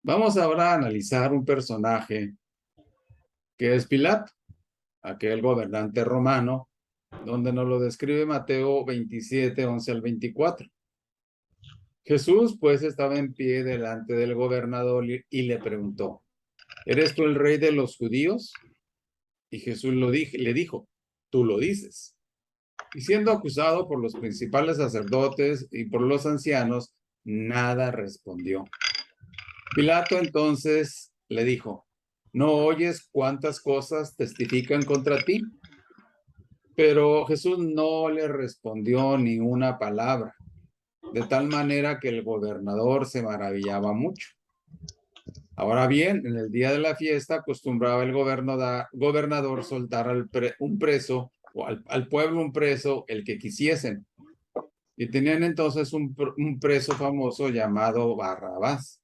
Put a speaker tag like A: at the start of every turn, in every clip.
A: Vamos ahora a analizar un personaje que es Pilato, aquel gobernante romano, donde nos lo describe Mateo 27, 11 al 24. Jesús pues estaba en pie delante del gobernador y le preguntó, ¿eres tú el rey de los judíos? Y Jesús le dijo, tú lo dices. Y siendo acusado por los principales sacerdotes y por los ancianos, nada respondió. Pilato entonces le dijo, ¿no oyes cuántas cosas testifican contra ti? Pero Jesús no le respondió ni una palabra, de tal manera que el gobernador se maravillaba mucho. Ahora bien, en el día de la fiesta acostumbraba el gobernador soltar un preso o al pueblo un preso, el que quisiesen. Y tenían entonces un preso famoso llamado Barrabás.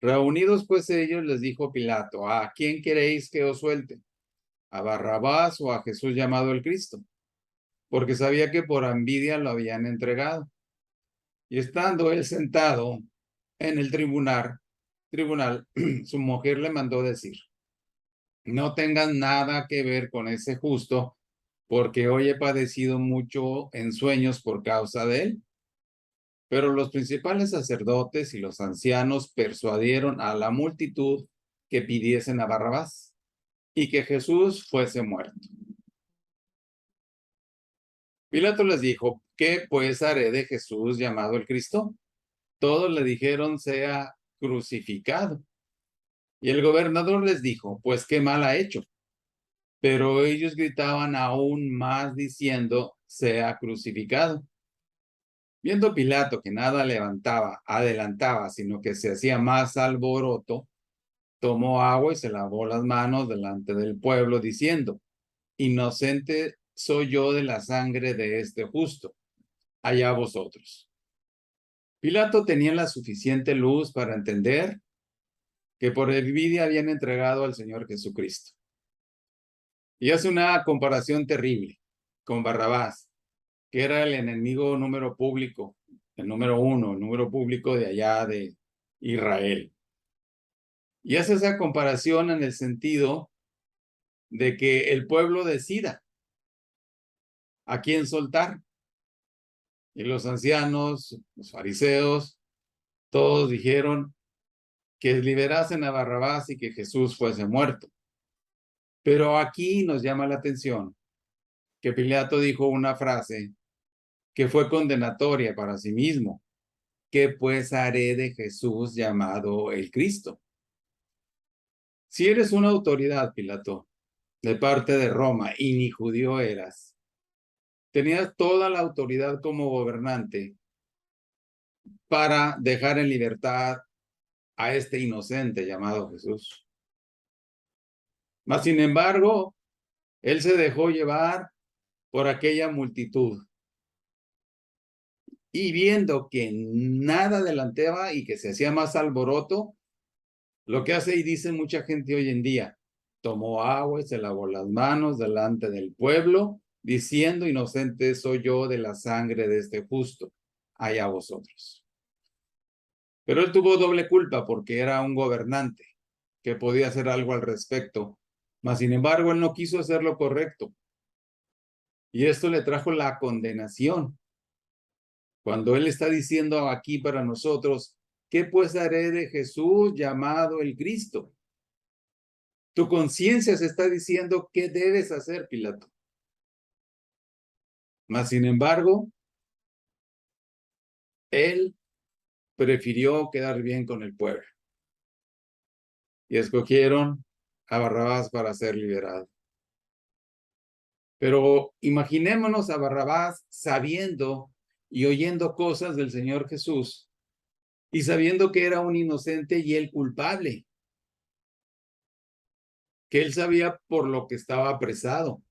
A: Reunidos pues ellos, les dijo Pilato, ¿a quién queréis que os suelte? ¿A Barrabás o a Jesús llamado el Cristo? Porque sabía que por envidia lo habían entregado. Y estando él sentado en el tribunal, su mujer le mandó decir, no tengas nada que ver con ese justo, porque hoy he padecido mucho en sueños por causa de él. Pero los principales sacerdotes y los ancianos persuadieron a la multitud que pidiesen a Barrabás y que Jesús fuese muerto. Pilato les dijo, ¿qué pues haré de Jesús llamado el Cristo? Todos le dijeron, sea crucificado. Y el gobernador les dijo, pues qué mal ha hecho. Pero ellos gritaban aún más diciendo, sea crucificado. Viendo Pilato que nada adelantaba, sino que se hacía más alboroto, tomó agua y se lavó las manos delante del pueblo, diciendo, inocente soy yo de la sangre de este justo, allá vosotros. Pilato tenía la suficiente luz para entender que por envidia habían entregado al Señor Jesucristo. Y hace una comparación terrible con Barrabás, que era el enemigo número público, el número uno, el número público de allá de Israel. Y hace esa comparación en el sentido de que el pueblo decida a quién soltar. Y los ancianos, los fariseos, todos dijeron que liberasen a Barrabás y que Jesús fuese muerto. Pero aquí nos llama la atención que Pilato dijo una frase que fue condenatoria para sí mismo. ¿Qué pues haré de Jesús llamado el Cristo? Si eres una autoridad, Pilato, de parte de Roma y ni judío eras, tenías toda la autoridad como gobernante para dejar en libertad a este inocente llamado Jesús. Mas, sin embargo, él se dejó llevar por aquella multitud y viendo que nada adelantaba y que se hacía más alboroto, lo que hace y dice mucha gente hoy en día, tomó agua y se lavó las manos delante del pueblo, diciendo, inocente soy yo de la sangre de este justo, allá vosotros. Pero él tuvo doble culpa porque era un gobernante que podía hacer algo al respecto, mas sin embargo él no quiso hacer lo correcto. Y esto le trajo la condenación. Cuando él está diciendo aquí para nosotros, ¿qué pues haré de Jesús llamado el Cristo? Tu conciencia se está diciendo qué debes hacer, Pilato. Mas, sin embargo, él prefirió quedar bien con el pueblo. Y escogieron a Barrabás para ser liberado. Pero imaginémonos a Barrabás sabiendo y oyendo cosas del Señor Jesús y sabiendo que era un inocente y él culpable, que él sabía por lo que estaba apresado.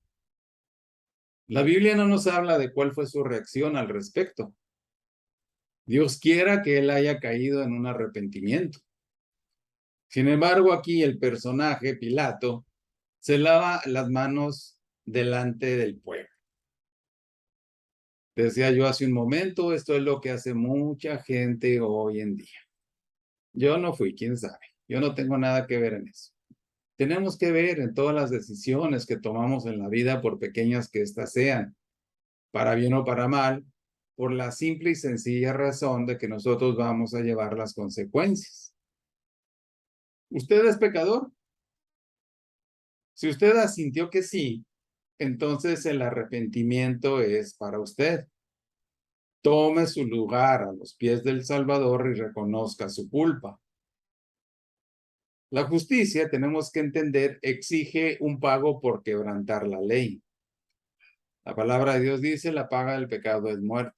A: La Biblia no nos habla de cuál fue su reacción al respecto. Dios quiera que él haya caído en un arrepentimiento. Sin embargo, aquí el personaje, Pilato, se lava las manos delante del pueblo. Decía yo hace un momento, esto es lo que hace mucha gente hoy en día. Yo no fui, quién sabe. Yo no tengo nada que ver en eso. Tenemos que ver en todas las decisiones que tomamos en la vida, por pequeñas que éstas sean, para bien o para mal, por la simple y sencilla razón de que nosotros vamos a llevar las consecuencias. ¿Usted es pecador? Si usted asintió que sí, entonces el arrepentimiento es para usted. Tome su lugar a los pies del Salvador y reconozca su culpa. La justicia, tenemos que entender, exige un pago por quebrantar la ley. La palabra de Dios dice, la paga del pecado es muerte,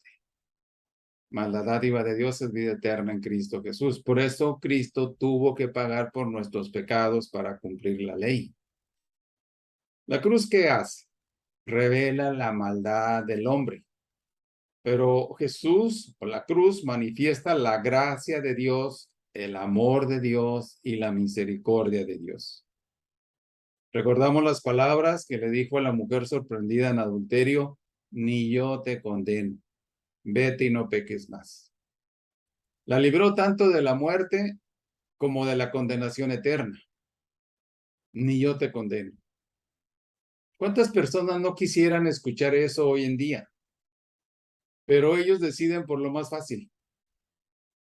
A: mas la dádiva de Dios es vida eterna en Cristo Jesús. Por eso Cristo tuvo que pagar por nuestros pecados para cumplir la ley. ¿La cruz qué hace? Revela la maldad del hombre. Pero Jesús, o la cruz, manifiesta la gracia de Dios, el amor de Dios y la misericordia de Dios. Recordamos las palabras que le dijo a la mujer sorprendida en adulterio, ni yo te condeno, vete y no peques más. La libró tanto de la muerte como de la condenación eterna. Ni yo te condeno. ¿Cuántas personas no quisieran escuchar eso hoy en día? Pero ellos deciden por lo más fácil,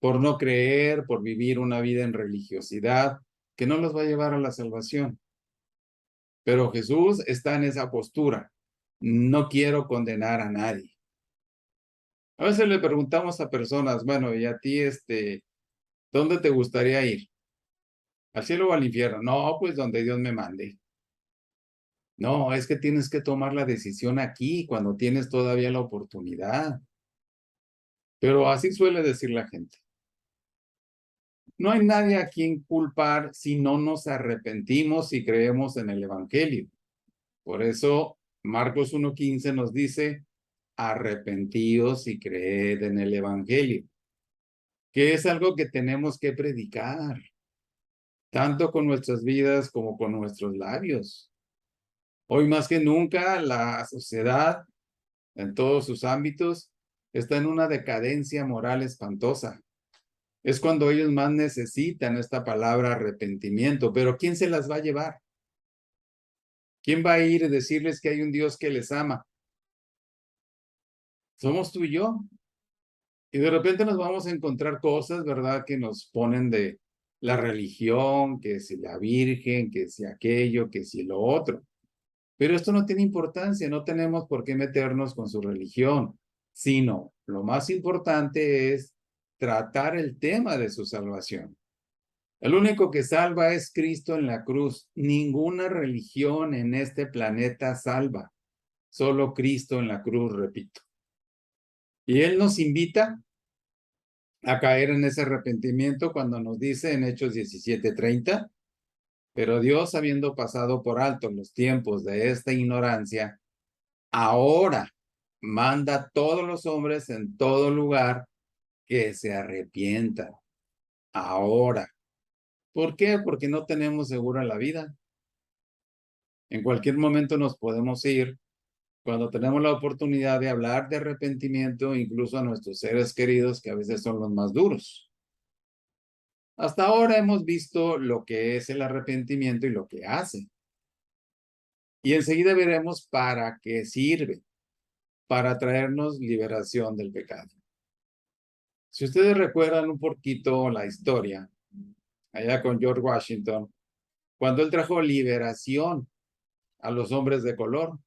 A: por no creer, por vivir una vida en religiosidad que no los va a llevar a la salvación. Pero Jesús está en esa postura. No quiero condenar a nadie. A veces le preguntamos a personas, bueno, ¿y a ti, dónde te gustaría ir? ¿Al cielo o al infierno? No, pues donde Dios me mande. No, es que tienes que tomar la decisión aquí, cuando tienes todavía la oportunidad. Pero así suele decir la gente. No hay nadie a quien culpar si no nos arrepentimos y creemos en el Evangelio. Por eso Marcos 1:15 nos dice, arrepentíos y creed en el Evangelio, que es algo que tenemos que predicar, tanto con nuestras vidas como con nuestros labios. Hoy más que nunca, la sociedad, en todos sus ámbitos, está en una decadencia moral espantosa. Es cuando ellos más necesitan esta palabra arrepentimiento, pero ¿quién se las va a llevar? ¿Quién va a ir y decirles que hay un Dios que les ama? Somos tú y yo. Y de repente nos vamos a encontrar cosas, ¿verdad?, que nos ponen de la religión, que si la Virgen, que si aquello, que si lo otro. Pero esto no tiene importancia, no tenemos por qué meternos con su religión, sino lo más importante es tratar el tema de su salvación. El único que salva es Cristo en la cruz. Ninguna religión en este planeta salva. Solo Cristo en la cruz, repito. Y Él nos invita a caer en ese arrepentimiento cuando nos dice en Hechos 17:30, pero Dios, habiendo pasado por alto los tiempos de esta ignorancia, ahora manda a todos los hombres en todo lugar que se arrepientan. Ahora. ¿Por qué? Porque no tenemos segura la vida. En cualquier momento nos podemos ir. Cuando tenemos la oportunidad de hablar de arrepentimiento, incluso a nuestros seres queridos, que a veces son los más duros. Hasta ahora hemos visto lo que es el arrepentimiento y lo que hace. Y enseguida veremos para qué sirve, para traernos liberación del pecado. Si ustedes recuerdan un poquito la historia, allá con George Washington, cuando él trajo liberación a los hombres de color.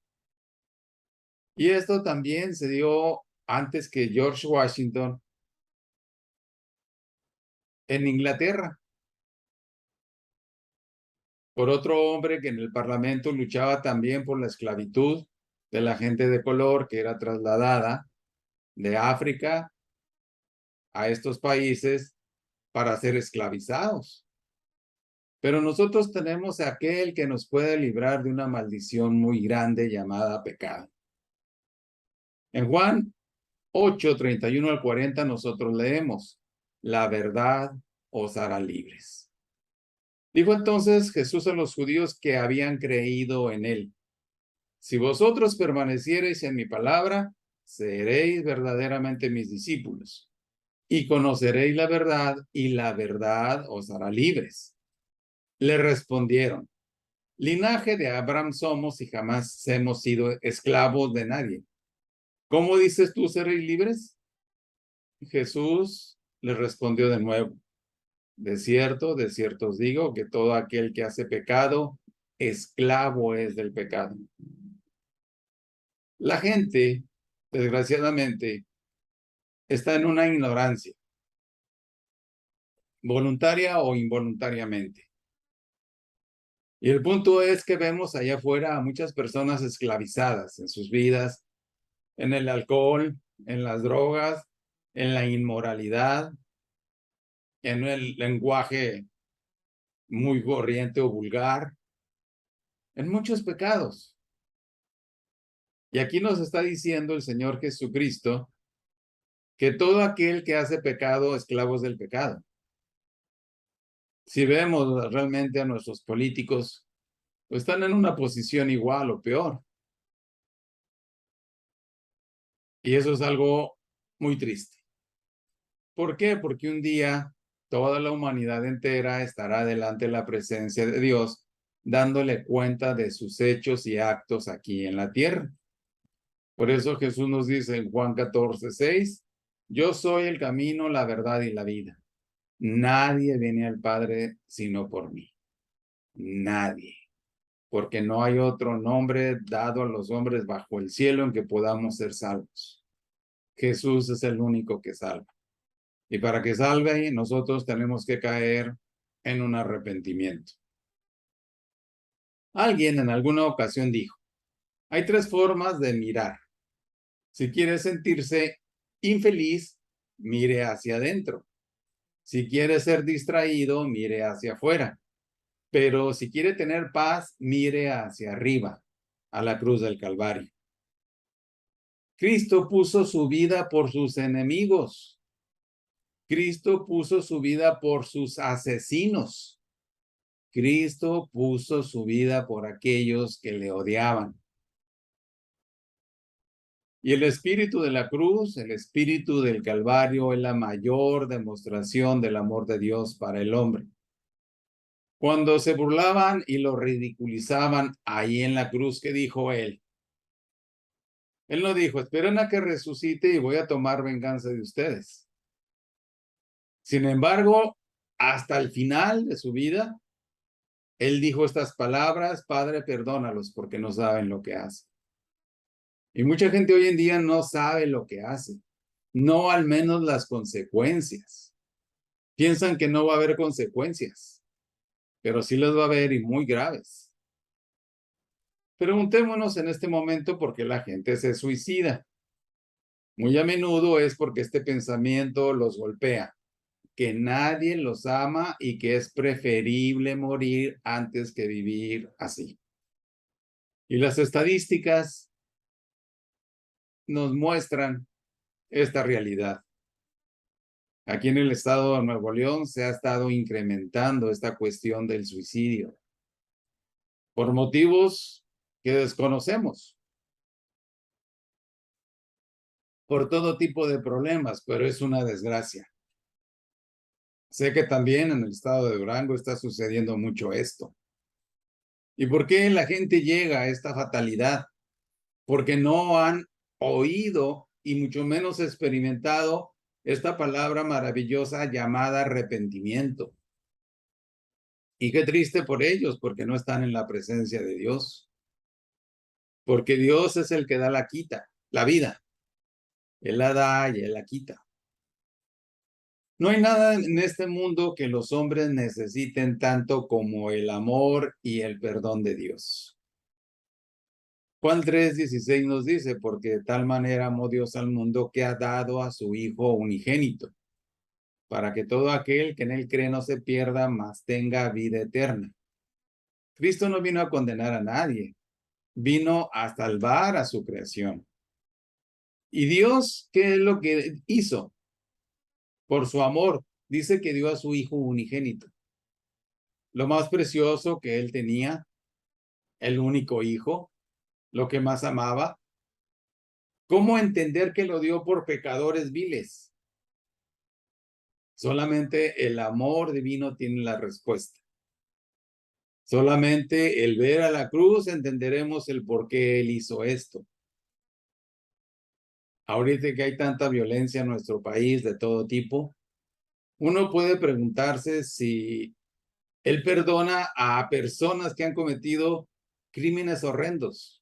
A: Y esto también se dio antes que George Washington en Inglaterra, por otro hombre que en el Parlamento luchaba también por la esclavitud de la gente de color que era trasladada de África a estos países para ser esclavizados. Pero nosotros tenemos a aquel que nos puede librar de una maldición muy grande llamada pecado. En Juan 8:31-40 nosotros leemos, la verdad os hará libres. Dijo entonces Jesús a los judíos que habían creído en él, si vosotros permaneciereis en mi palabra, seréis verdaderamente mis discípulos y conoceréis la verdad, y la verdad os hará libres. Le respondieron: linaje de Abraham somos y jamás hemos sido esclavos de nadie. ¿Cómo dices tú seréis libres? Jesús le respondió de nuevo: de cierto os digo que todo aquel que hace pecado, esclavo es del pecado. La gente, desgraciadamente, está en una ignorancia, voluntaria o involuntariamente. Y el punto es que vemos allá afuera a muchas personas esclavizadas en sus vidas, en el alcohol, en las drogas, en la inmoralidad, en el lenguaje muy corriente o vulgar, en muchos pecados. Y aquí nos está diciendo el Señor Jesucristo que todo aquel que hace pecado, esclavos del pecado. Si vemos realmente a nuestros políticos, pues están en una posición igual o peor. Y eso es algo muy triste. ¿Por qué? Porque un día toda la humanidad entera estará delante de la presencia de Dios, dándole cuenta de sus hechos y actos aquí en la tierra. Por eso Jesús nos dice en Juan 14:6, yo soy el camino, la verdad y la vida. Nadie viene al Padre sino por mí. Nadie. Porque no hay otro nombre dado a los hombres bajo el cielo en que podamos ser salvos. Jesús es el único que salva. Y para que salve, nosotros tenemos que caer en un arrepentimiento. Alguien en alguna ocasión dijo, hay tres formas de mirar. Si quiere sentirse infeliz, mire hacia adentro. Si quiere ser distraído, mire hacia afuera. Pero si quiere tener paz, mire hacia arriba, a la cruz del Calvario. Cristo puso su vida por sus enemigos. Cristo puso su vida por sus asesinos. Cristo puso su vida por aquellos que le odiaban. Y el espíritu de la cruz, el espíritu del Calvario, es la mayor demostración del amor de Dios para el hombre. Cuando se burlaban y lo ridiculizaban ahí en la cruz, ¿qué dijo él? Él no dijo, esperen a que resucite y voy a tomar venganza de ustedes. Sin embargo, hasta el final de su vida, él dijo estas palabras, Padre, perdónalos porque no saben lo que hacen. Y mucha gente hoy en día no sabe lo que hace, no al menos las consecuencias. Piensan que no va a haber consecuencias, pero sí las va a haber y muy graves. Preguntémonos en este momento por qué la gente se suicida. Muy a menudo es porque este pensamiento los golpea, que nadie los ama y que es preferible morir antes que vivir así. Y las estadísticas nos muestran esta realidad. Aquí en el estado de Nuevo León se ha estado incrementando esta cuestión del suicidio por motivos que desconocemos, por todo tipo de problemas, pero es una desgracia. Sé que también en el estado de Durango está sucediendo mucho esto. ¿Y por qué la gente llega a esta fatalidad? Porque no han oído y mucho menos experimentado esta palabra maravillosa llamada arrepentimiento. Y qué triste por ellos, porque no están en la presencia de Dios. Porque Dios es el que da la quita, la vida. Él la da y Él la quita. No hay nada en este mundo que los hombres necesiten tanto como el amor y el perdón de Dios. Juan 3:16 nos dice, porque de tal manera amó Dios al mundo que ha dado a su Hijo unigénito, para que todo aquel que en él cree no se pierda, mas tenga vida eterna. Cristo no vino a condenar a nadie, vino a salvar a su creación. ¿Y Dios qué es lo que hizo? Por su amor, dice que dio a su Hijo unigénito. Lo más precioso que él tenía, el único hijo, lo que más amaba. ¿Cómo entender que lo dio por pecadores viles? Solamente el amor divino tiene la respuesta. Solamente el ver a la cruz entenderemos el por qué Él hizo esto. Ahorita que hay tanta violencia en nuestro país de todo tipo, uno puede preguntarse si Él perdona a personas que han cometido crímenes horrendos.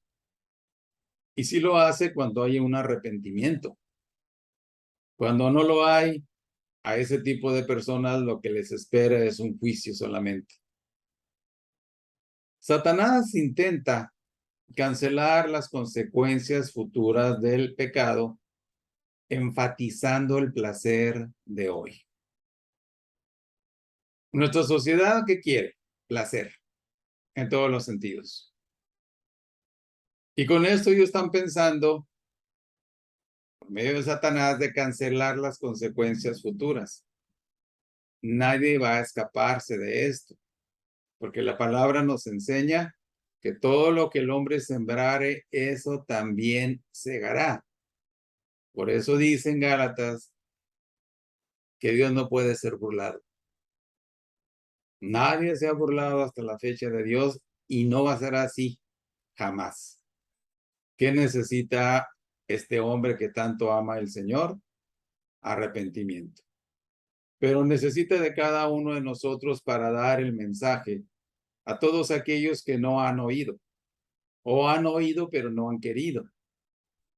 A: Y si lo hace cuando hay un arrepentimiento. Cuando no lo hay, a ese tipo de personas lo que les espera es un juicio solamente. Satanás intenta cancelar las consecuencias futuras del pecado, enfatizando el placer de hoy. Nuestra sociedad, ¿qué quiere? Placer, en todos los sentidos. Y con esto ellos están pensando, por medio de Satanás, de cancelar las consecuencias futuras. Nadie va a escaparse de esto, porque la palabra nos enseña que todo lo que el hombre sembrare, eso también segará. Por eso dicen Gálatas que Dios no puede ser burlado. Nadie se ha burlado hasta la fecha de Dios y no va a ser así jamás. ¿Qué necesita este hombre que tanto ama el Señor? Arrepentimiento. Pero necesita de cada uno de nosotros para dar el mensaje a todos aquellos que no han oído o han oído pero no han querido.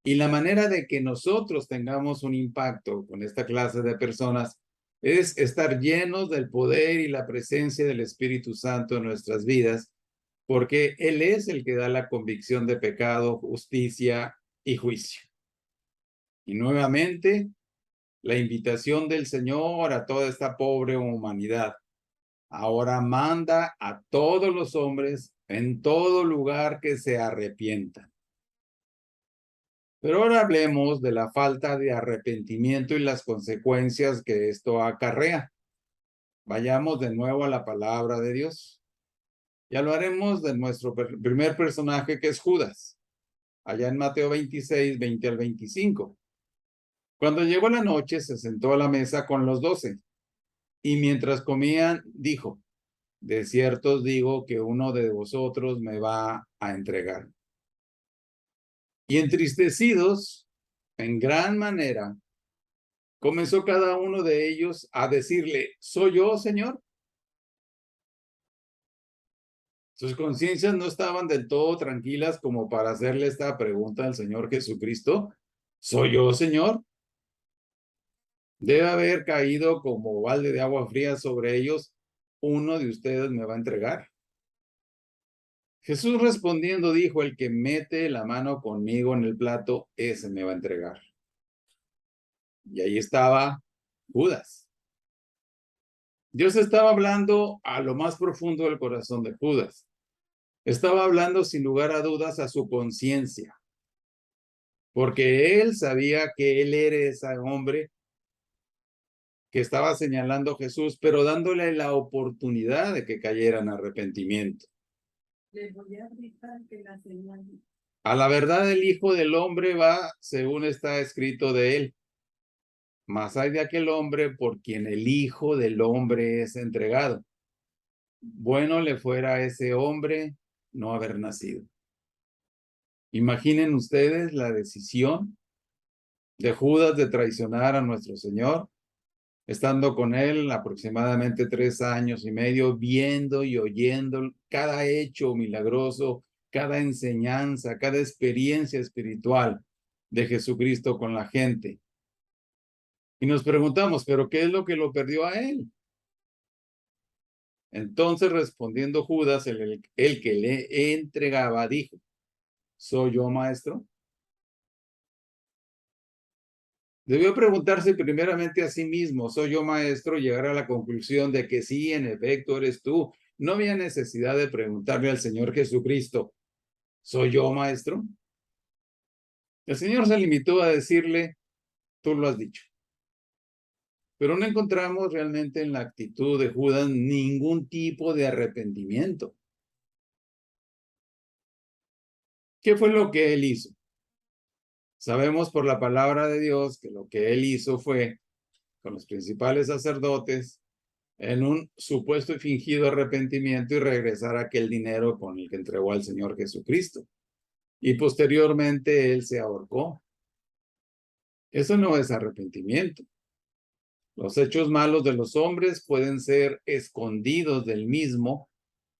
A: Y la manera de que nosotros tengamos un impacto con esta clase de personas es estar llenos del poder y la presencia del Espíritu Santo en nuestras vidas, porque Él es el que da la convicción de pecado, justicia y juicio. Y nuevamente, la invitación del Señor a toda esta pobre humanidad. Ahora manda a todos los hombres en todo lugar que se arrepientan. Pero ahora hablemos de la falta de arrepentimiento y las consecuencias que esto acarrea. Vayamos de nuevo a la palabra de Dios. Ya lo haremos de nuestro primer personaje, que es Judas, allá en Mateo 26, 20 al 25. Cuando llegó la noche, se sentó a la mesa con los 12, y mientras comían, dijo: de cierto os digo que uno de vosotros me va a entregar. Y entristecidos en gran manera, comenzó cada uno de ellos a decirle: ¿soy yo, Señor? Sus conciencias no estaban del todo tranquilas como para hacerle esta pregunta al Señor Jesucristo: ¿soy yo, Señor? Debe haber caído como balde de agua fría sobre ellos: uno de ustedes me va a entregar. Jesús respondiendo dijo: el que mete la mano conmigo en el plato, ese me va a entregar. Y ahí estaba Judas. Dios estaba hablando a lo más profundo del corazón de Judas. Estaba hablando sin lugar a dudas a su conciencia, porque él sabía que él era ese hombre que estaba señalando a Jesús, pero dándole la oportunidad de que cayera en arrepentimiento. A la verdad, el Hijo del Hombre va según está escrito de él. Mas hay de aquel hombre por quien el Hijo del Hombre es entregado. Bueno le fuera a ese hombre no haber nacido. Imaginen ustedes la decisión de Judas de traicionar a nuestro Señor, estando con él aproximadamente 3 años y medio, viendo y oyendo cada hecho milagroso, cada enseñanza, cada experiencia espiritual de Jesucristo con la gente. Y nos preguntamos, ¿pero qué es lo que lo perdió a él? Entonces, respondiendo Judas, el que le entregaba, dijo: ¿soy yo, maestro? Debió preguntarse primeramente a sí mismo: ¿soy yo, maestro? Llegar a la conclusión de que sí, en efecto, eres tú. No había necesidad de preguntarle al Señor Jesucristo: ¿soy yo, maestro? El Señor se limitó a decirle: tú lo has dicho. Pero no encontramos realmente en la actitud de Judas ningún tipo de arrepentimiento. ¿Qué fue lo que él hizo? Sabemos por la palabra de Dios que lo que él hizo fue con los principales sacerdotes en un supuesto y fingido arrepentimiento y regresar aquel dinero con el que entregó al Señor Jesucristo. Y posteriormente él se ahorcó. Eso no es arrepentimiento. Los hechos malos de los hombres pueden ser escondidos del mismo,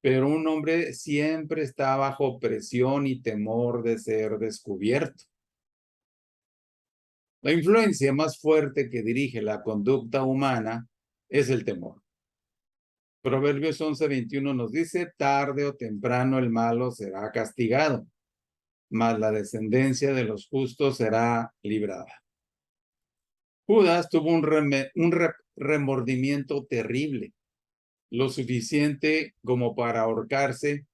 A: pero un hombre siempre está bajo presión y temor de ser descubierto. La influencia más fuerte que dirige la conducta humana es el temor. Proverbios 11:21 nos dice, tarde o temprano el malo será castigado, mas la descendencia de los justos será librada. Judas tuvo un remordimiento terrible, lo suficiente como para ahorcarse,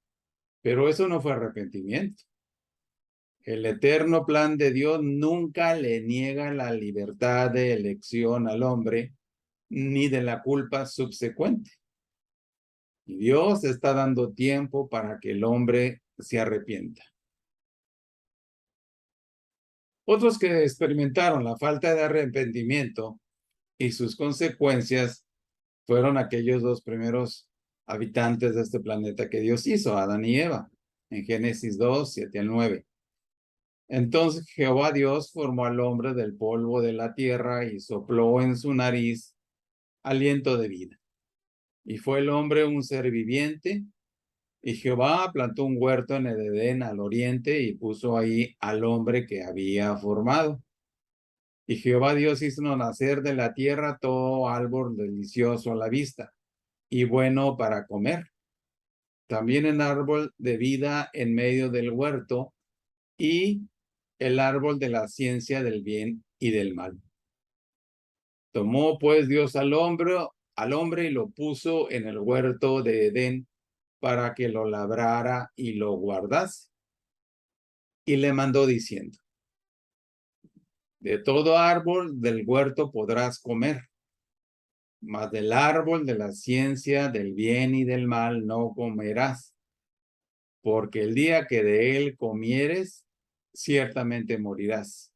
A: pero eso no fue arrepentimiento. El eterno plan de Dios nunca le niega la libertad de elección al hombre, ni de la culpa subsecuente. Y Dios está dando tiempo para que el hombre se arrepienta. Otros que experimentaron la falta de arrepentimiento y sus consecuencias fueron aquellos dos primeros habitantes de este planeta que Dios hizo, Adán y Eva, en Génesis 2, 7 al 9. Entonces Jehová Dios formó al hombre del polvo de la tierra y sopló en su nariz aliento de vida. Y fue el hombre un ser viviente, y Jehová plantó un huerto en el Edén al oriente y puso ahí al hombre que había formado. Y Jehová Dios hizo nacer de la tierra todo árbol delicioso a la vista y bueno para comer. También el árbol de vida en medio del huerto y el árbol de la ciencia del bien y del mal. Tomó pues Dios al hombre y lo puso en el huerto de Edén para que lo labrara y lo guardase. Y le mandó diciendo, de todo árbol del huerto podrás comer, mas del árbol de la ciencia del bien y del mal no comerás, porque el día que de él comieres, ciertamente morirás.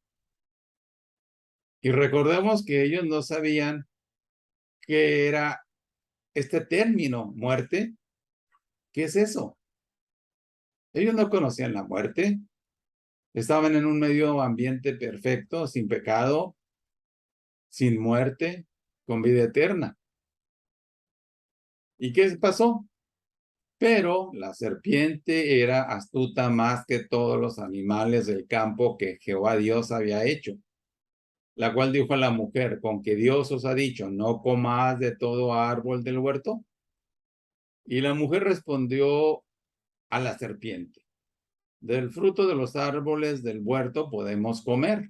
A: Y recordemos que ellos no sabían qué era este término, muerte. ¿Qué es eso? Ellos no conocían la muerte. Estaban en un medio ambiente perfecto, sin pecado, sin muerte, con vida eterna. ¿Y qué pasó? Pero la serpiente era astuta más que todos los animales del campo que Jehová Dios había hecho, la cual dijo a la mujer, con que Dios os ha dicho, no comas de todo árbol del huerto. Y la mujer respondió a la serpiente, del fruto de los árboles del huerto podemos comer,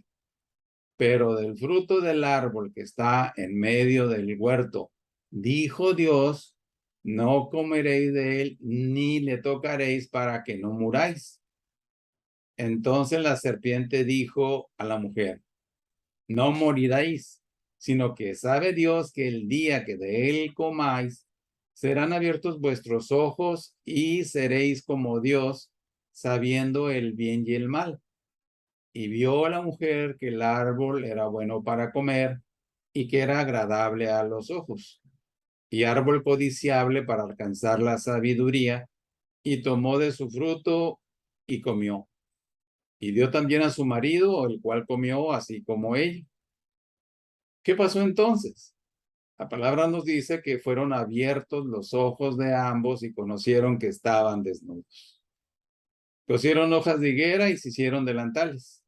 A: pero del fruto del árbol que está en medio del huerto, dijo Dios, no comeréis de él ni le tocaréis para que no muráis. Entonces la serpiente dijo a la mujer, no moriréis, sino que sabe Dios que el día que de él comáis, serán abiertos vuestros ojos y seréis como Dios, sabiendo el bien y el mal. Y vio a la mujer que el árbol era bueno para comer y que era agradable a los ojos, y árbol codiciable para alcanzar la sabiduría, y tomó de su fruto y comió. Y dio también a su marido, el cual comió así como ella. ¿Qué pasó entonces? La palabra nos dice que fueron abiertos los ojos de ambos y conocieron que estaban desnudos. Cosieron hojas de higuera y se hicieron delantales.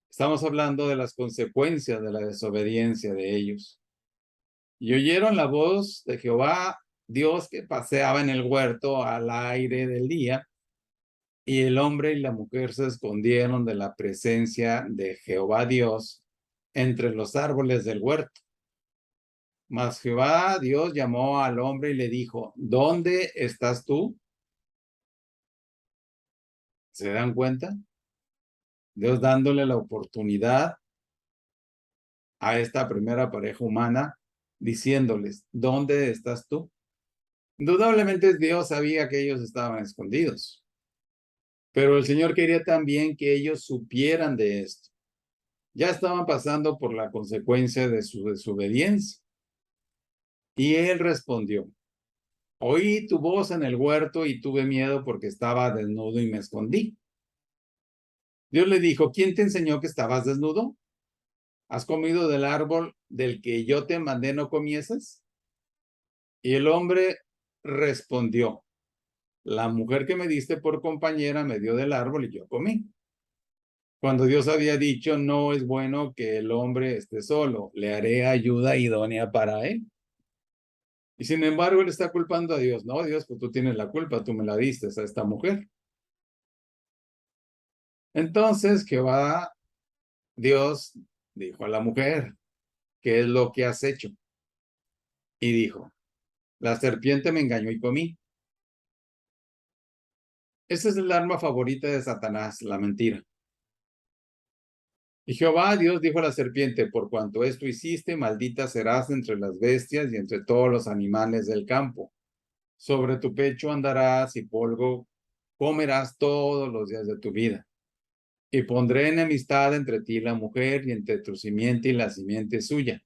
A: Estamos hablando de las consecuencias de la desobediencia de ellos. Y oyeron la voz de Jehová, Dios que paseaba en el huerto al aire del día, y el hombre y la mujer se escondieron de la presencia de Jehová Dios entre los árboles del huerto. Mas Jehová Dios llamó al hombre y le dijo, ¿dónde estás tú? ¿Se dan cuenta? Dios dándole la oportunidad a esta primera pareja humana, diciéndoles, ¿dónde estás tú? Indudablemente Dios sabía que ellos estaban escondidos, pero el Señor quería también que ellos supieran de esto. Ya estaban pasando por la consecuencia de su desobediencia. Y él respondió: oí tu voz en el huerto y tuve miedo porque estaba desnudo y me escondí. Dios le dijo: ¿quién te enseñó que estabas desnudo? ¿Has comido del árbol del que yo te mandé no comieses? Y el hombre respondió: la mujer que me diste por compañera me dio del árbol y yo comí. Cuando Dios había dicho: no es bueno que el hombre esté solo, le haré ayuda idónea para él. Y sin embargo, él está culpando a Dios. No, Dios, pues tú tienes la culpa, tú me la diste a esta mujer. Entonces Jehová, Dios, dijo a la mujer: ¿qué es lo que has hecho? Y dijo: la serpiente me engañó y comí. Esa es el arma favorita de Satanás, la mentira. Y Jehová Dios dijo a la serpiente: por cuanto esto hiciste, maldita serás entre las bestias y entre todos los animales del campo. Sobre tu pecho andarás y polvo comerás todos los días de tu vida. Y pondré enemistad entre ti y la mujer, y entre tu simiente y la simiente suya.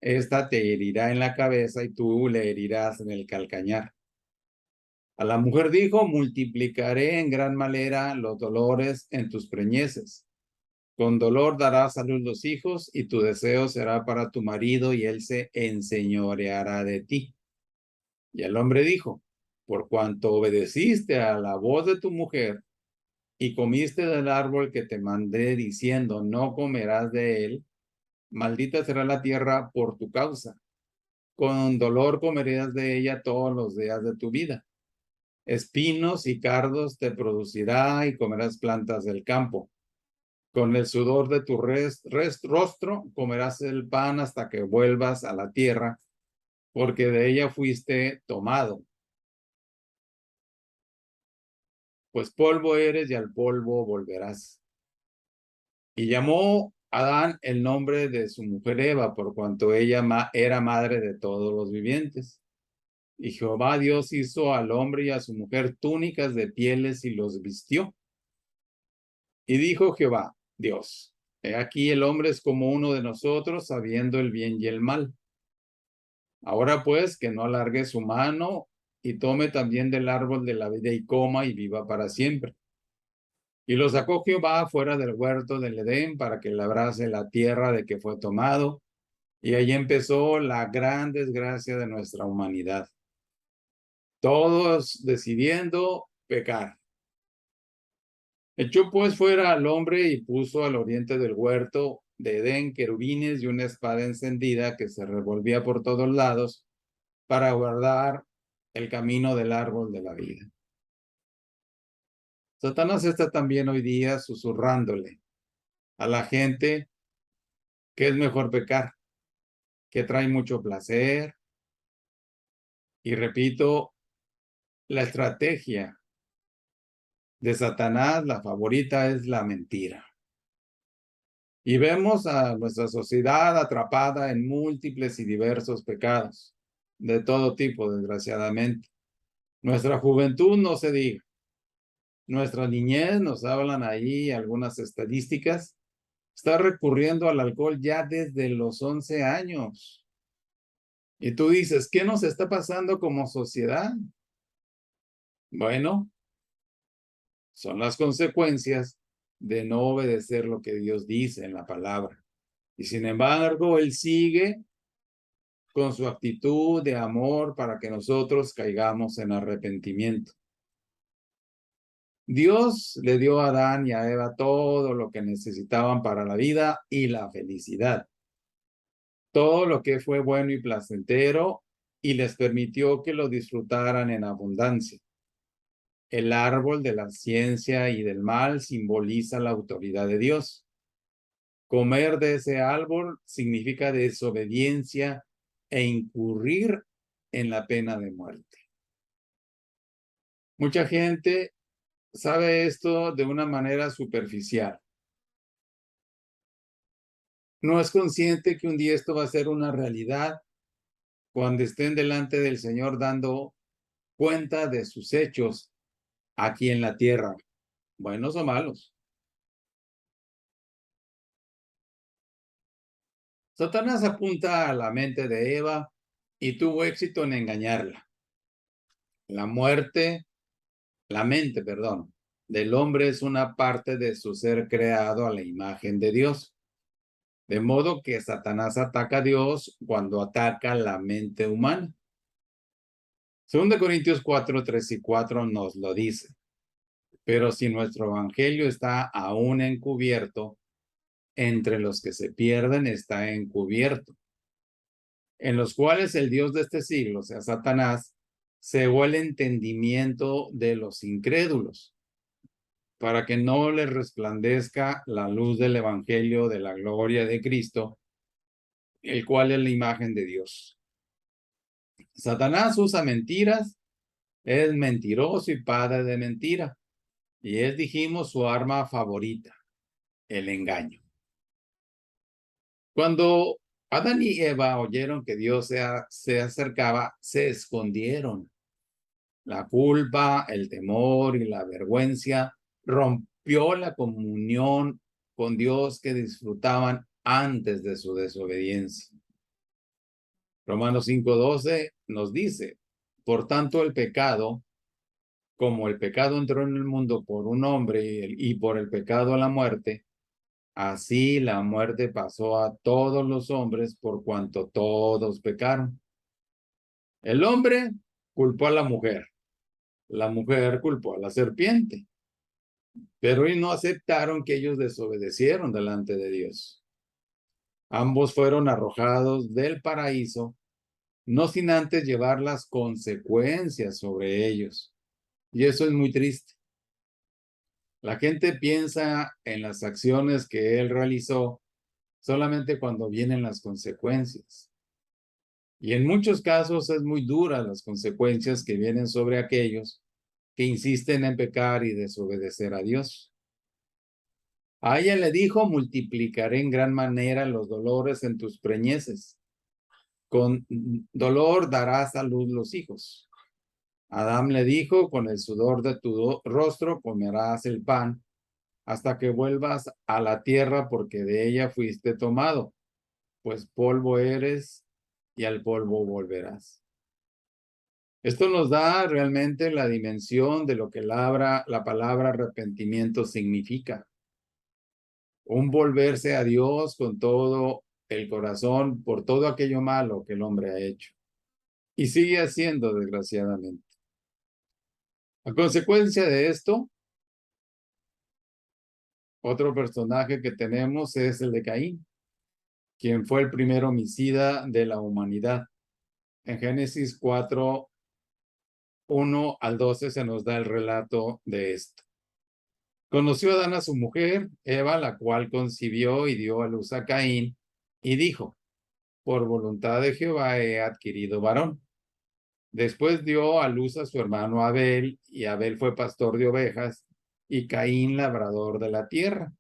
A: Esta te herirá en la cabeza y tú le herirás en el calcañar. A la mujer dijo: multiplicaré en gran manera los dolores en tus preñeces. Con dolor darás a luz los hijos, y tu deseo será para tu marido, y él se enseñoreará de ti. Y el hombre dijo: por cuanto obedeciste a la voz de tu mujer, y comiste del árbol que te mandé diciendo: no comerás de él, maldita será la tierra por tu causa. Con dolor comerás de ella todos los días de tu vida. Espinos y cardos te producirá y comerás plantas del campo. Con el sudor de tu rostro comerás el pan hasta que vuelvas a la tierra, porque de ella fuiste tomado. Pues polvo eres y al polvo volverás. Y llamó Adán el nombre de su mujer Eva, por cuanto ella era madre de todos los vivientes. Y Jehová Dios hizo al hombre y a su mujer túnicas de pieles y los vistió. Y dijo Jehová Dios: he aquí el hombre es como uno de nosotros, sabiendo el bien y el mal. Ahora pues, que no alargue su mano y tome también del árbol de la vida y coma y viva para siempre. Y lo sacó Jehová fuera del huerto del Edén para que labrase la tierra de que fue tomado. Y ahí empezó la gran desgracia de nuestra humanidad. Todos decidiendo pecar. Echó pues fuera al hombre y puso al oriente del huerto de Edén querubines y una espada encendida que se revolvía por todos lados para guardar el camino del árbol de la vida. Satanás está también hoy día susurrándole a la gente que es mejor pecar, que trae mucho placer. Y repito, la estrategia de Satanás, la favorita, es la mentira. Y vemos a nuestra sociedad atrapada en múltiples y diversos pecados, de todo tipo, desgraciadamente. Nuestra juventud no se diga. Nuestra niñez, nos hablan ahí algunas estadísticas, está recurriendo al alcohol ya desde los 11 años. Y tú dices: ¿qué nos está pasando como sociedad? Bueno, son las consecuencias de no obedecer lo que Dios dice en la palabra. Y sin embargo, Él sigue con su actitud de amor para que nosotros caigamos en arrepentimiento. Dios le dio a Adán y a Eva todo lo que necesitaban para la vida y la felicidad. Todo lo que fue bueno y placentero, y les permitió que lo disfrutaran en abundancia. El árbol de la ciencia y del mal simboliza la autoridad de Dios. Comer de ese árbol significa desobediencia e incurrir en la pena de muerte. Mucha gente sabe esto de una manera superficial. No es consciente que un día esto va a ser una realidad cuando estén delante del Señor dando cuenta de sus hechos aquí en la tierra, buenos o malos. Satanás apunta a la mente de Eva y tuvo éxito en engañarla. La muerte, la mente, perdón, del hombre es una parte de su ser creado a la imagen de Dios. De modo que Satanás ataca a Dios cuando ataca la mente humana. 2 Corintios 4, 3 y 4 nos lo dice. Pero si nuestro evangelio está aún encubierto, entre los que se pierden está encubierto, en los cuales el Dios de este siglo, o sea, Satanás, cegó el entendimiento de los incrédulos, para que no les resplandezca la luz del evangelio de la gloria de Cristo, el cual es la imagen de Dios. Satanás usa mentiras, es mentiroso y padre de mentira, y es, dijimos, su arma favorita, el engaño. Cuando Adán y Eva oyeron que Dios se acercaba, se escondieron. La culpa, el temor y la vergüenza rompió la comunión con Dios que disfrutaban antes de su desobediencia. Romanos 5:12 nos dice, por tanto el pecado, como el pecado entró en el mundo por un hombre y por el pecado la muerte, así la muerte pasó a todos los hombres por cuanto todos pecaron. El hombre culpó a la mujer culpó a la serpiente, pero ellos no aceptaron que ellos desobedecieron delante de Dios. Ambos fueron arrojados del paraíso, no sin antes llevar las consecuencias sobre ellos. Y eso es muy triste. La gente piensa en las acciones que él realizó solamente cuando vienen las consecuencias. Y en muchos casos es muy dura las consecuencias que vienen sobre aquellos que insisten en pecar y desobedecer a Dios. A ella le dijo, multiplicaré en gran manera los dolores en tus preñeces. Con dolor darás a luz los hijos. Adán le dijo, con el sudor de tu rostro comerás el pan hasta que vuelvas a la tierra porque de ella fuiste tomado, pues polvo eres y al polvo volverás. Esto nos da realmente la dimensión de lo que la palabra arrepentimiento significa. Un volverse a Dios con todo el corazón por todo aquello malo que el hombre ha hecho. Y sigue haciendo, desgraciadamente. A consecuencia de esto, otro personaje que tenemos es el de Caín, quien fue el primer homicida de la humanidad. En Génesis 4, 1 al 12 se nos da el relato de esto. Conoció Adán a su mujer, Eva, la cual concibió y dio a luz a Caín, y dijo, por voluntad de Jehová he adquirido varón. Después dio a luz a su hermano Abel, y Abel fue pastor de ovejas, y Caín labrador de la tierra.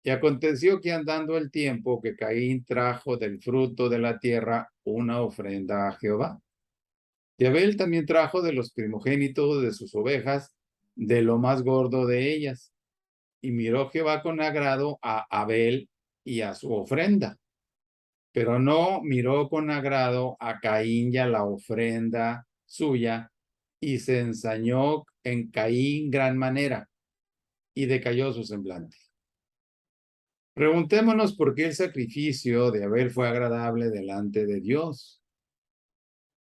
A: Y aconteció que andando el tiempo que Caín trajo del fruto de la tierra una ofrenda a Jehová. Y Abel también trajo de los primogénitos de sus ovejas, de lo más gordo de ellas. Y miró Jehová con agrado a Abel y a su ofrenda, pero no miró con agrado a Caín y a la ofrenda suya, y se ensañó en Caín gran manera, y decayó su semblante. Preguntémonos por qué el sacrificio de Abel fue agradable delante de Dios.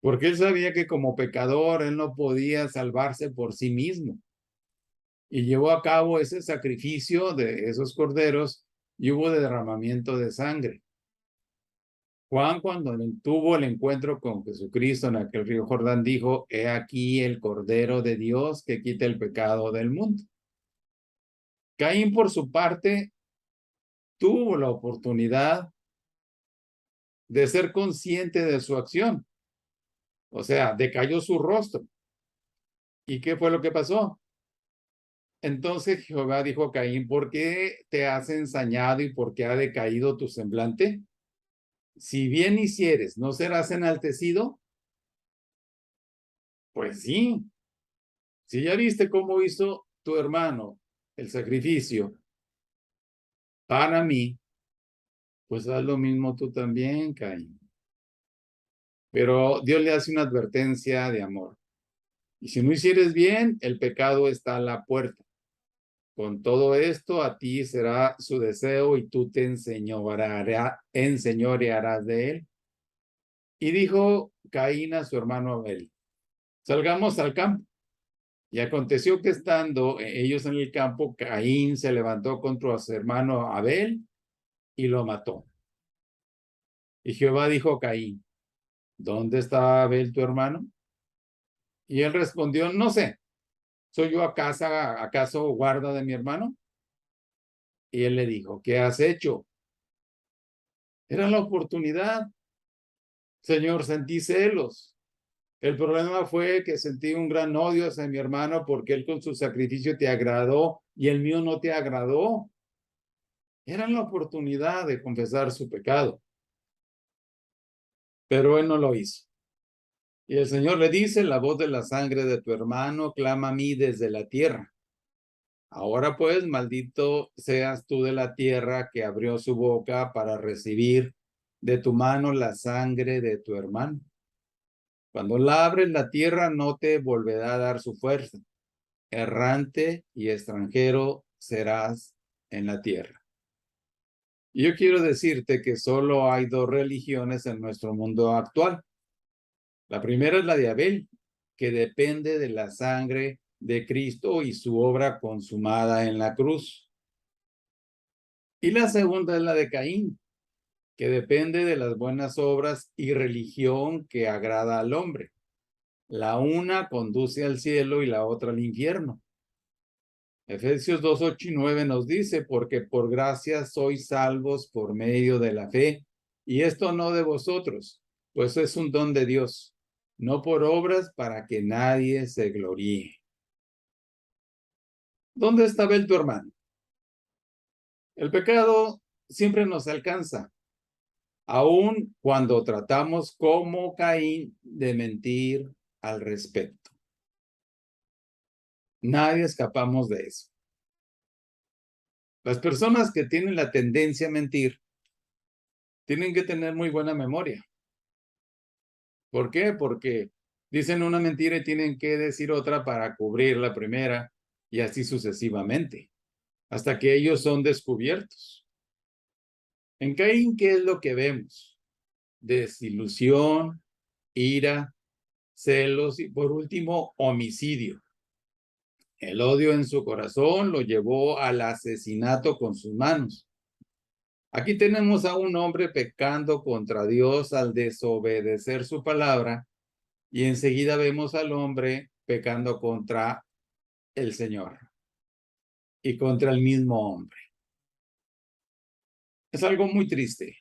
A: Porque él sabía que como pecador él no podía salvarse por sí mismo. Y llevó a cabo ese sacrificio de esos corderos y hubo derramamiento de sangre. Juan, cuando tuvo el encuentro con Jesucristo en aquel río Jordán, dijo, he aquí el Cordero de Dios que quita el pecado del mundo. Caín, por su parte, tuvo la oportunidad de ser consciente de su acción. O sea, decayó su rostro. ¿Y qué fue lo que pasó? Entonces Jehová dijo a Caín, ¿por qué te has ensañado y por qué ha decaído tu semblante? Si bien hicieres, ¿no serás enaltecido? Pues sí. Si ya viste cómo hizo tu hermano el sacrificio para mí, pues haz lo mismo tú también, Caín. Pero Dios le hace una advertencia de amor. Y si no hicieres bien, el pecado está a la puerta. Con todo esto, a ti será su deseo y tú te enseñorearás de él. Y dijo Caín a su hermano Abel, salgamos al campo. Y aconteció que estando ellos en el campo, Caín se levantó contra su hermano Abel y lo mató. Y Jehová dijo a Caín, ¿dónde está Abel tu hermano? Y él respondió, no sé, ¿soy yo acaso guarda de mi hermano? Y él le dijo, ¿qué has hecho? Era la oportunidad. Señor, sentí celos. El problema fue que sentí un gran odio hacia mi hermano porque él con su sacrificio te agradó y el mío no te agradó. Era la oportunidad de confesar su pecado, pero él no lo hizo. Y el Señor le dice, la voz de la sangre de tu hermano clama a mí desde la tierra. Ahora pues, maldito seas tú de la tierra que abrió su boca para recibir de tu mano la sangre de tu hermano. Cuando la abres, la tierra no te volverá a dar su fuerza. Errante y extranjero serás en la tierra. Y yo quiero decirte que solo hay dos religiones en nuestro mundo actual. La primera es la de Abel, que depende de la sangre de Cristo y su obra consumada en la cruz. Y la segunda es la de Caín, que depende de las buenas obras y religión que agrada al hombre. La una conduce al cielo y la otra al infierno. Efesios 2, 8 y 9 nos dice, porque por gracia sois salvos por medio de la fe, y esto no de vosotros, pues es un don de Dios, no por obras para que nadie se gloríe. ¿Dónde está Abel tu hermano? El pecado siempre nos alcanza, aun cuando tratamos como Caín de mentir al respecto. Nadie escapamos de eso. Las personas que tienen la tendencia a mentir tienen que tener muy buena memoria. ¿Por qué? Porque dicen una mentira y tienen que decir otra para cubrir la primera y así sucesivamente, hasta que ellos son descubiertos. En Caín, ¿qué es lo que vemos? Desilusión, ira, celos y por último, homicidio. El odio en su corazón lo llevó al asesinato con sus manos. Aquí tenemos a un hombre pecando contra Dios al desobedecer su palabra y enseguida vemos al hombre pecando contra el Señor y contra el mismo hombre. Es algo muy triste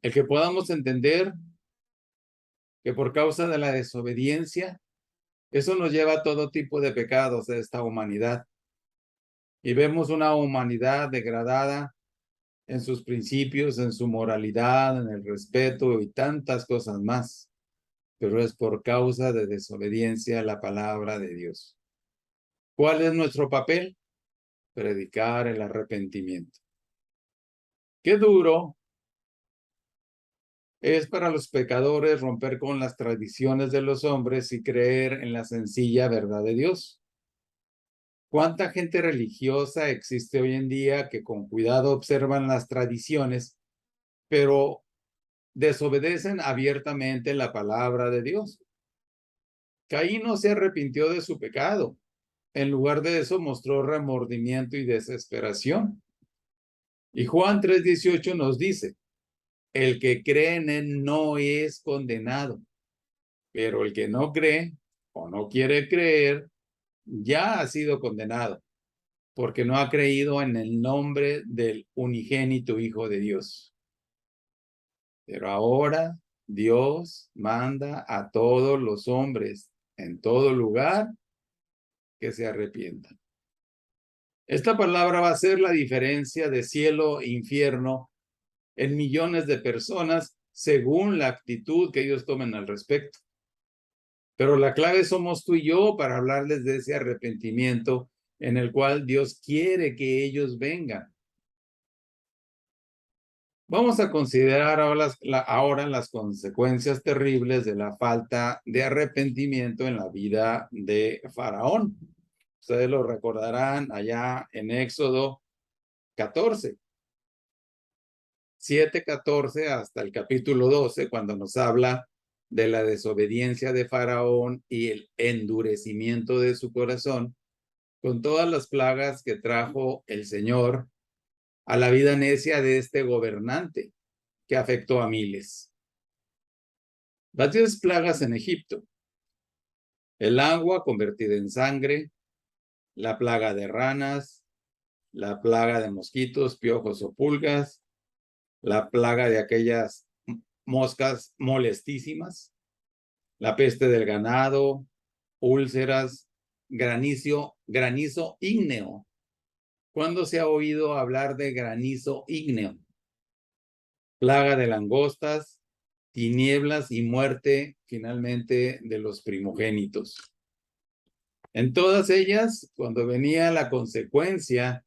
A: el que podamos entender que por causa de la desobediencia, eso nos lleva a todo tipo de pecados de esta humanidad. Y vemos una humanidad degradada en sus principios, en su moralidad, en el respeto y tantas cosas más. Pero es por causa de desobediencia a la palabra de Dios. ¿Cuál es nuestro papel? Predicar el arrepentimiento. Qué duro es para los pecadores romper con las tradiciones de los hombres y creer en la sencilla verdad de Dios. ¿Cuánta gente religiosa existe hoy en día que con cuidado observan las tradiciones, pero desobedecen abiertamente la palabra de Dios? Caín no se arrepintió de su pecado. En lugar de eso mostró remordimiento y desesperación. Y Juan 3:18 nos dice, el que cree en él no es condenado, pero el que no cree o no quiere creer ya ha sido condenado, porque no ha creído en el nombre del unigénito Hijo de Dios. Pero ahora Dios manda a todos los hombres en todo lugar que se arrepientan. Esta palabra va a ser la diferencia de cielo e infierno en millones de personas según la actitud que ellos tomen al respecto. Pero la clave somos tú y yo para hablarles de ese arrepentimiento en el cual Dios quiere que ellos vengan. Vamos a considerar ahora las consecuencias terribles de la falta de arrepentimiento en la vida de Faraón. Ustedes lo recordarán allá en Éxodo 14, 7:14 hasta el capítulo 12, cuando nos habla de la desobediencia de Faraón y el endurecimiento de su corazón, con todas las plagas que trajo el Señor a la vida necia de este gobernante que afectó a miles. Las 10 plagas en Egipto: el agua convertida en sangre, la plaga de ranas, la plaga de mosquitos, piojos o pulgas, la plaga de aquellas moscas molestísimas, la peste del ganado, úlceras, granizo ígneo. ¿Cuándo se ha oído hablar de granizo ígneo? Plaga de langostas, tinieblas y muerte finalmente de los primogénitos. En todas ellas, cuando venía la consecuencia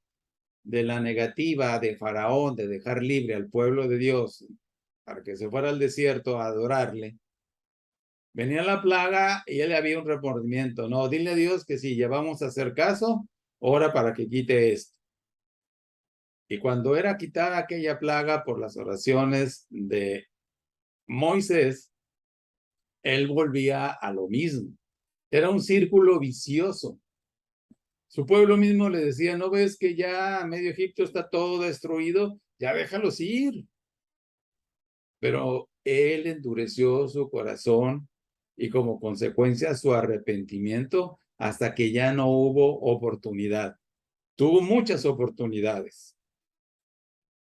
A: de la negativa de Faraón de dejar libre al pueblo de Dios para que se fuera al desierto a adorarle, venía la plaga y él había un remordimiento. No, dile a Dios que si ya vamos a hacer caso, ora para que quite esto. Y cuando era quitada aquella plaga por las oraciones de Moisés, él volvía a lo mismo. Era un círculo vicioso. Su pueblo mismo le decía, ¿no ves que ya medio Egipto está todo destruido? Ya déjalos ir. Pero él endureció su corazón y como consecuencia su arrepentimiento hasta que ya no hubo oportunidad. Tuvo muchas oportunidades.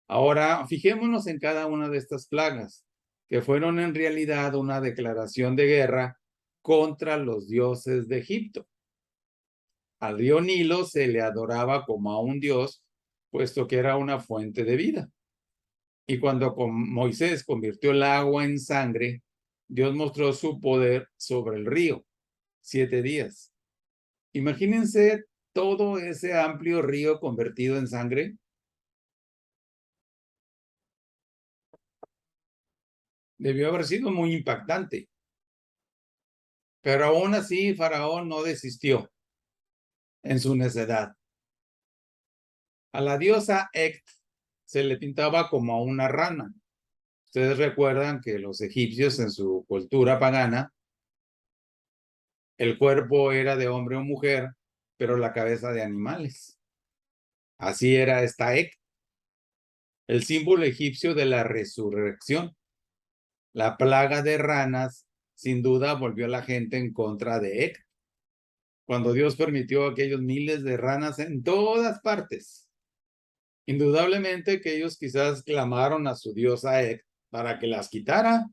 A: Ahora, fijémonos en cada una de estas plagas, que fueron en realidad una declaración de guerra contra los dioses de Egipto. Al río Nilo se le adoraba como a un dios, puesto que era una fuente de vida. Y cuando Moisés convirtió el agua en sangre, Dios mostró su poder sobre el río. 7 días. Imagínense todo ese amplio río convertido en sangre. Debió haber sido muy impactante. Pero aún así, Faraón no desistió en su necedad. A la diosa Ect se le pintaba como a una rana. Ustedes recuerdan que los egipcios en su cultura pagana, el cuerpo era de hombre o mujer, pero la cabeza de animales. Así era esta Ect, el símbolo egipcio de la resurrección. La plaga de ranas, sin duda, volvió a la gente en contra de Ect, cuando Dios permitió aquellos miles de ranas en todas partes. Indudablemente que ellos quizás clamaron a su diosa Ect para que las quitara,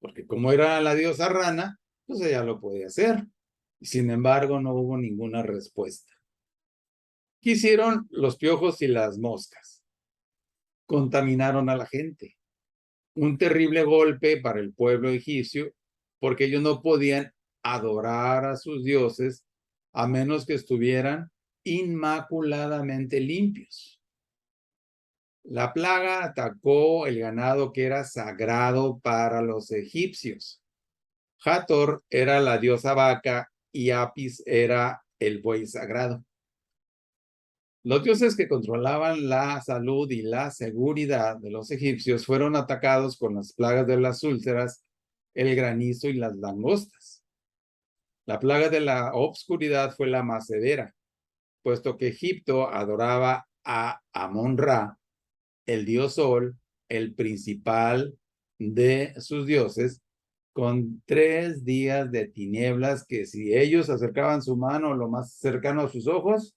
A: porque como era la diosa rana, pues ella lo podía hacer. Sin embargo, no hubo ninguna respuesta. ¿Qué hicieron los piojos y las moscas? Contaminaron a la gente. Un terrible golpe para el pueblo egipcio, porque ellos no podían adorar a sus dioses a menos que estuvieran inmaculadamente limpios. La plaga atacó el ganado que era sagrado para los egipcios. Hathor era la diosa vaca y Apis era el buey sagrado. Los dioses que controlaban la salud y la seguridad de los egipcios fueron atacados con las plagas de las úlceras, el granizo y las langostas. La plaga de la obscuridad fue la más severa, puesto que Egipto adoraba a Amón-Ra, el dios Sol, el principal de sus dioses, con 3 días de tinieblas que si ellos acercaban su mano lo más cercano a sus ojos,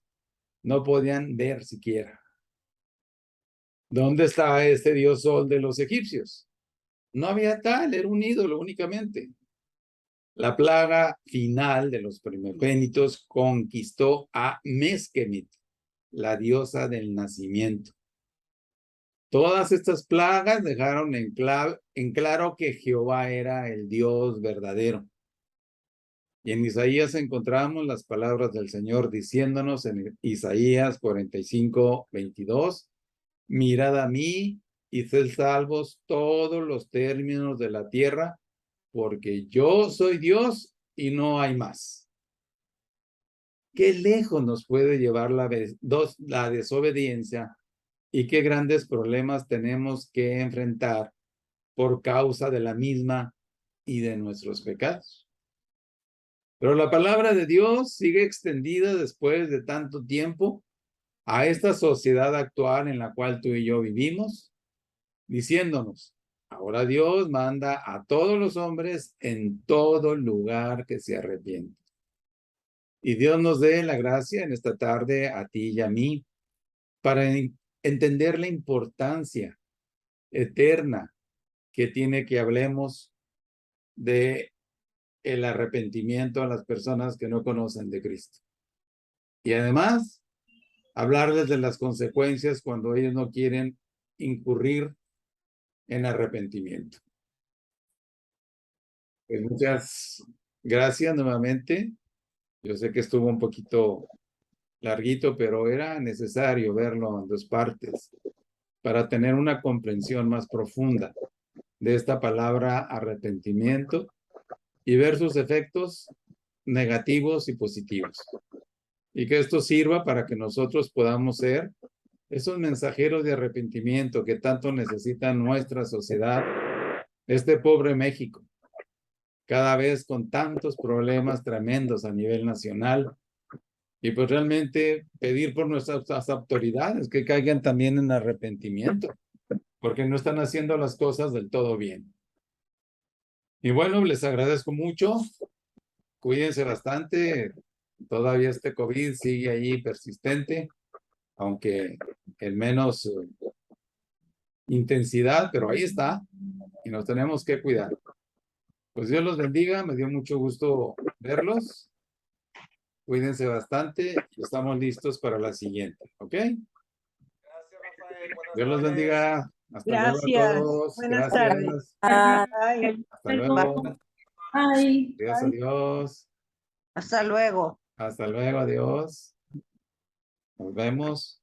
A: no podían ver siquiera. ¿Dónde está este dios Sol de los egipcios? No había tal, era un ídolo únicamente. La plaga final de los primogénitos conquistó a Meskemit, la diosa del nacimiento. Todas estas plagas dejaron en claro que Jehová era el Dios verdadero. Y en Isaías encontramos las palabras del Señor diciéndonos en Isaías 45:22, mirad a mí y sed salvos todos los términos de la tierra, porque yo soy Dios y no hay más. Qué lejos nos puede llevar la desobediencia y qué grandes problemas tenemos que enfrentar por causa de la misma y de nuestros pecados. Pero la palabra de Dios sigue extendida después de tanto tiempo a esta sociedad actual en la cual tú y yo vivimos, diciéndonos, ahora Dios manda a todos los hombres en todo lugar que se arrepienten. Y Dios nos dé la gracia en esta tarde a ti y a mí para entender la importancia eterna que tiene que hablemos de el arrepentimiento a las personas que no conocen de Cristo. Y además, hablarles de las consecuencias cuando ellos no quieren incurrir en arrepentimiento. Pues muchas gracias nuevamente. Yo sé que estuvo un poquito larguito, pero era necesario verlo en dos partes para tener una comprensión más profunda de esta palabra arrepentimiento y ver sus efectos negativos y positivos. Y que esto sirva para que nosotros podamos ser esos mensajeros de arrepentimiento que tanto necesita nuestra sociedad, este pobre México, cada vez con tantos problemas tremendos a nivel nacional. Y pues realmente pedir por nuestras autoridades que caigan también en arrepentimiento, porque no están haciendo las cosas del todo bien. Y bueno, les agradezco mucho. Cuídense bastante. Todavía este COVID sigue ahí persistente, aunque en menos intensidad, pero ahí está y nos tenemos que cuidar. Pues Dios los bendiga, me dio mucho gusto verlos. Cuídense bastante y estamos listos para la siguiente, ¿ok?
B: Gracias, Rafael.
A: Dios los bendiga. Hasta luego a
C: Gracias.
A: todos.
C: Buenas
A: Gracias.
C: tardes. Bye.
A: Hasta luego.
C: Bye.
A: Adiós, adiós.
C: Hasta luego.
A: Hasta luego, adiós. Nos vemos.